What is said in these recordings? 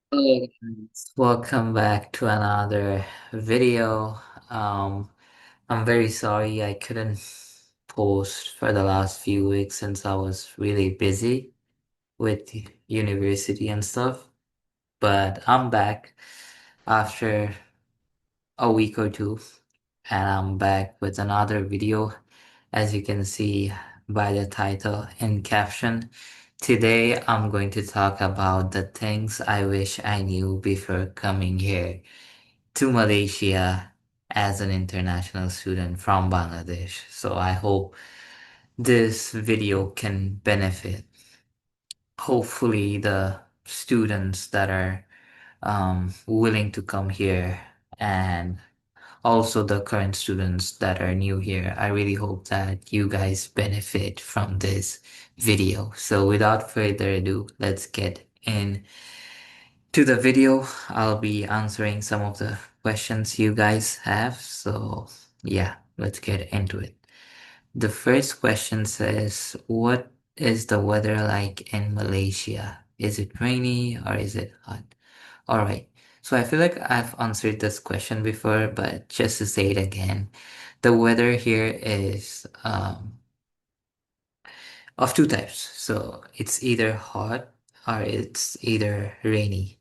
Hey guys, welcome back to another video. Um, I'm very sorry I couldn't post for the last few weeks since I was really busy with university and stuff. But I'm back after a week or two, and I'm back with another video. As you can see by the title and caption, today I'm going to talk about the things I wish I knew before coming here to Malaysia as an international student from Bangladesh. So I hope this video can benefit, hopefully, the students that are willing to come here and also the current students that are new here. I really hope that you guys benefit from this video. So without further ado, let's get in to the video. I'll be answering some of the questions you guys have. So yeah, let's get into it. The first question says, what is the weather like in Malaysia? Is it rainy or is it hot? All right. So I feel like I've answered this question before, but just to say it again, the weather here is of two types. So it's either hot or it's either rainy.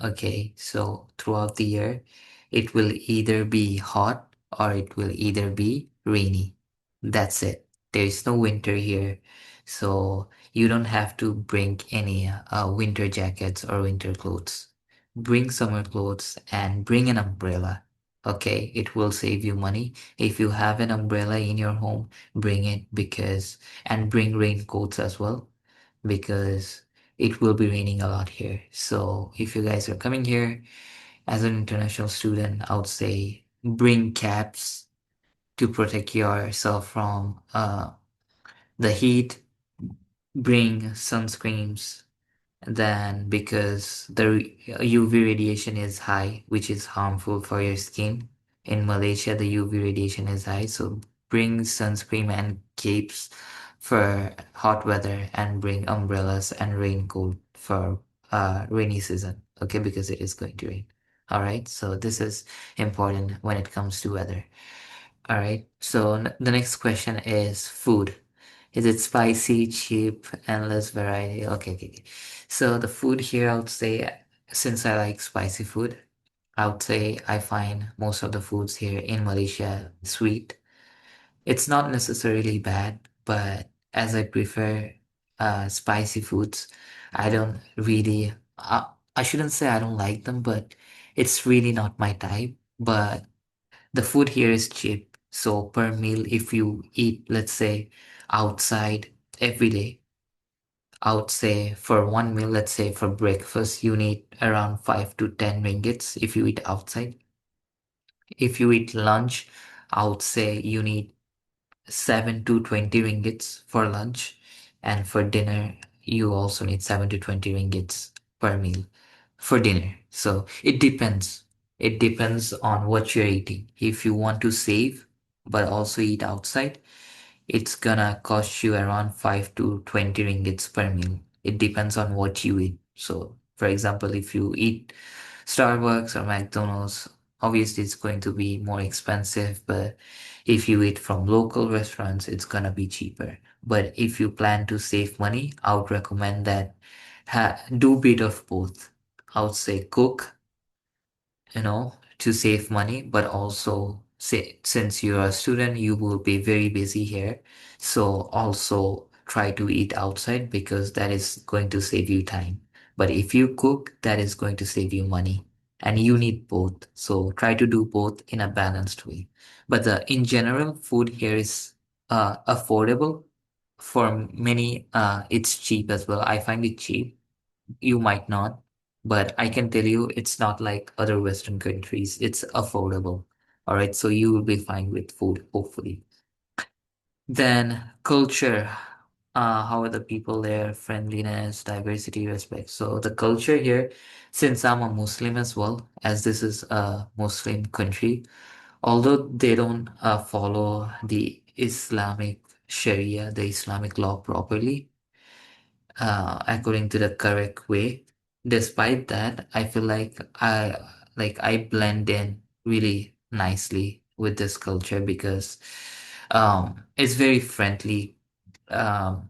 Okay, so throughout the year, it will either be hot or it will either be rainy. That's it. There is no winter here. So you don't have to bring any winter jackets or winter clothes. Bring summer clothes and bring an umbrella. Okay, it will save you money. If you have an umbrella in your home, bring it because and bring raincoats as well because it will be raining a lot here. So if you guys are coming here as an international student, I would say bring caps to protect yourself from the heat, bring sunscreens, then because the UV radiation is high, which is harmful for your skin. In Malaysia, the UV radiation is high, so bring sunscreen and capes for hot weather and bring umbrellas and raincoat for rainy season. Okay, because it is going to rain. All right, so this is important when it comes to weather. All right, so the next question is food. Is it spicy, cheap, endless variety? Okay, okay, okay. So the food here, I would say, since I like spicy food, I would say I find most of the foods here in Malaysia sweet. It's not necessarily bad, but as I prefer spicy foods, I don't really, I shouldn't say I don't like them, but it's really not my type. But the food here is cheap. So per meal, if you eat, let's say, outside every day, I would say for one meal, let's say for breakfast, you need around 5 to 10 ringgits if you eat outside. If you eat lunch, I would say you need 7 to 20 ringgits for lunch. And for dinner, you also need 7 to 20 ringgits per meal for dinner. So it depends. It depends on what you're eating. If you want to save, but also eat outside, it's gonna cost you around 5 to 20 ringgits per meal. It depends on what you eat. So, for example, if you eat Starbucks or McDonald's, obviously it's going to be more expensive, but if you eat from local restaurants, it's gonna be cheaper. But if you plan to save money, I would recommend that do a bit of both. I would say cook, to save money, but also say, since you're a student, you will be very busy here. So also try to eat outside because that is going to save you time. But if you cook, that is going to save you money. And you need both. So try to do both in a balanced way. But in general, food here is affordable. For many, it's cheap as well. I find it cheap. You might not, but I can tell you it's not like other Western countries. It's affordable. All right, so you will be fine with food, hopefully. Then culture. How are the people there? Friendliness, diversity, respect. So the culture here, since I'm a Muslim as well, as this is a Muslim country, although they don't follow the Islamic Sharia, the Islamic law properly, according to the correct way. despite that, I feel like I blend in really nicely with this culture because it's very friendly. um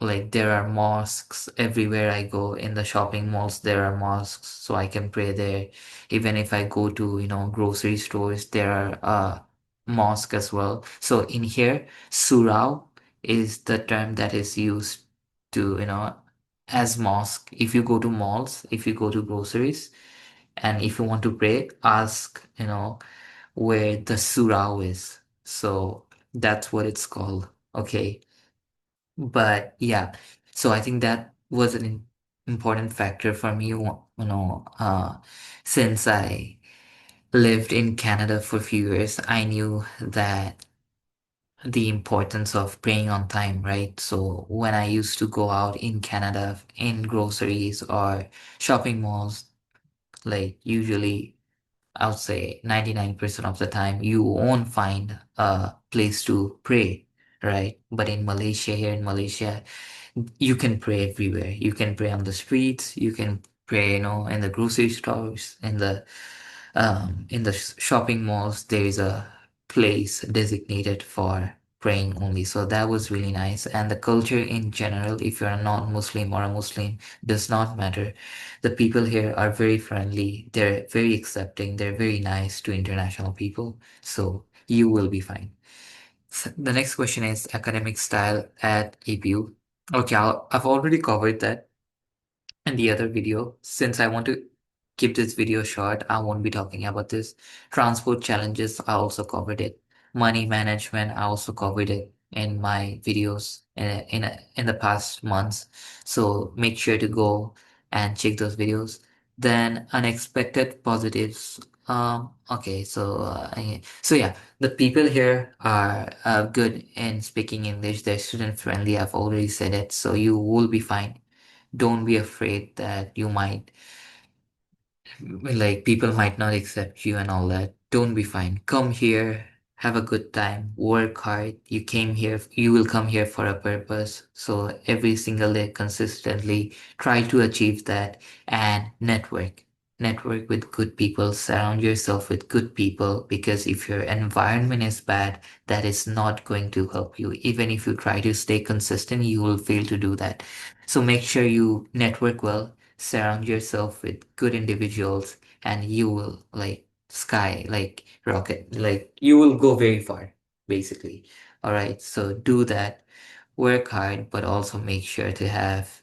like there are mosques everywhere I go. In the shopping malls there are mosques, so I can pray there. Even if I go to, grocery stores, there are mosque as well. So in here, surau is the term that is used to, as mosque. If you go to malls, if you go to groceries, and if you want to pray, ask, where the surau is. So that's what it's called. Okay. But yeah, so I think that was an important factor for me, since I lived in Canada for a few years. I knew that the importance of praying on time, right? So when I used to go out in Canada in groceries or shopping malls, like usually I would say 99% of the time you won't find a place to pray, right? But in Malaysia, here in Malaysia, you can pray everywhere. You can pray on the streets. You can pray, in the grocery stores, in the shopping malls. There is a place designated for praying only. So that was really nice. And the culture in general, if you're a non-Muslim or a Muslim, does not matter. The people here are very friendly. They're very accepting. They're very nice to international people. So you will be fine. The next question is academic style at APU. Okay, I've already covered that in the other video. Since I want to keep this video short, I won't be talking about this. Transport challenges, I also covered it. Money management, I also covered it in my videos in the past months. So make sure to go and check those videos. Then unexpected positives. Okay, so yeah, the people here are good in speaking English. They're student friendly. I've already said it, so you will be fine. Don't be afraid that you might, like, people might not accept you and all that. Don't be fine. Come here, have a good time, work hard. You will come here for a purpose. So every single day, consistently try to achieve that and network. Network with good people, surround yourself with good people, because if your environment is bad, that is not going to help you. Even if you try to stay consistent, you will fail to do that. So make sure you network well, surround yourself with good individuals, and you will like rocket, like you will go very far, basically. All right, so do that, work hard, but also make sure to have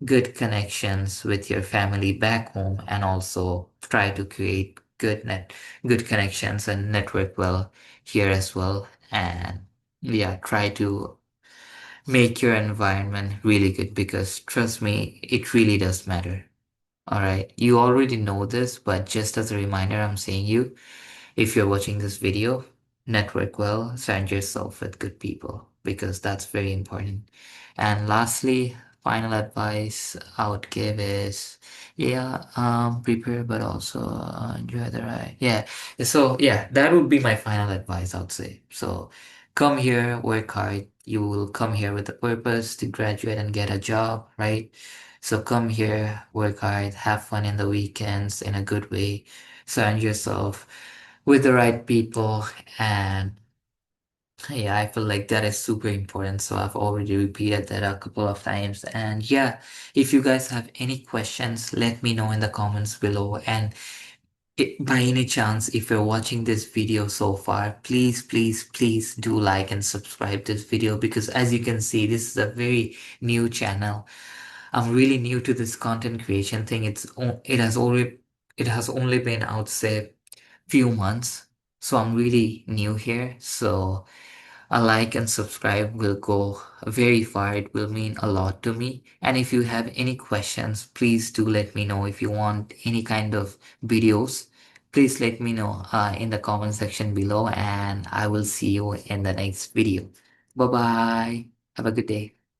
good connections with your family back home, and also try to create good connections and network well here as well. And yeah, try to make your environment really good, because trust me, it really does matter. All right, you already know this, but just as a reminder, I'm saying you, if you're watching this video, network well, surround yourself with good people, because that's very important. And lastly, final advice I would give is, yeah, prepare, but also enjoy the ride. Yeah, so yeah, that would be my final advice, I would say. So come here, work hard. You will come here with a purpose to graduate and get a job, right? So come here, work hard, have fun in the weekends in a good way, surround yourself with the right people. And yeah, I feel like that is super important. So I've already repeated that a couple of times. And yeah, if you guys have any questions, let me know in the comments below. And by any chance, if you're watching this video so far, please, please, please do like and subscribe this video, because as you can see, this is a very new channel. I'm really new to this content creation thing. It has only been, I would say, few months. So I'm really new here. So a like and subscribe will go very far. It will mean a lot to me. And if you have any questions, please do let me know. If you want any kind of videos, please let me know in the comment section below, and I will see you in the next video. Bye bye. Have a good day.